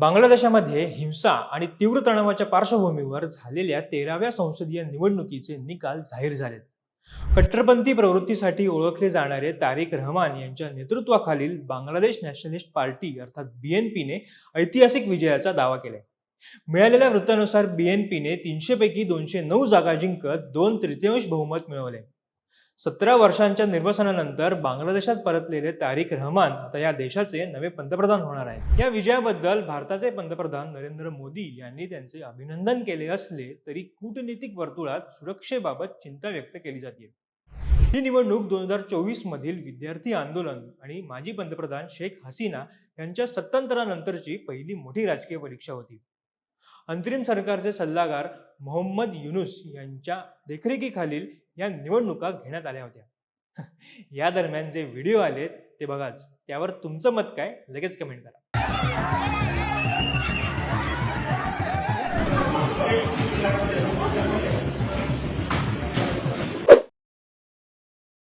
बांगलादेशामध्ये हिंसा आणि तीव्र तणावाच्या पार्श्वभूमीवर झालेल्या 13व्या संसदीय निवडणुकीचे निकाल जाहीर झालेत. कट्टरपंथी प्रवृत्तीसाठी ओळखले जाणारे तारिक रहमान यांच्या नेतृत्वाखालील बांगलादेश नॅशनलिस्ट पार्टी अर्थात बीएनपीने ऐतिहासिक विजयाचा दावा केलाय. मिळालेल्या वृत्तानुसार बीएनपीने 300 पैकी 209 जागा जिंकत 2/3 बहुमत मिळवले. 17 वर्षांच्या निर्वसनानंतर बांगलादेशात परतलेले तारिक रहमान आता या देशाचे नवे पंतप्रधान होणार आहेत. या विजयाबद्दल भारताचे पंतप्रधान नरेंद्र मोदी यांनी त्यांचे अभिनंदन केले असले तरी कूटनीतिक वर्तुळात सुरक्षेबाबत चिंता व्यक्त केली जाते. ही निवडणूक 2024 मधील विद्यार्थी आंदोलन आणि माजी पंतप्रधान शेख हसीना यांच्या सत्तांतरानंतरची पहिली मोठी राजकीय परीक्षा होती. अंतरिम सरकारचे सल्लागार मोहम्मद युनुस यांच्या देखरेखीखालील या निवडणुका घेण्यात आल्या होत्या. या दरम्यान जे व्हिडिओ आले ते बघाच. त्यावर तुमचं मत काय लगेच कमेंट करा.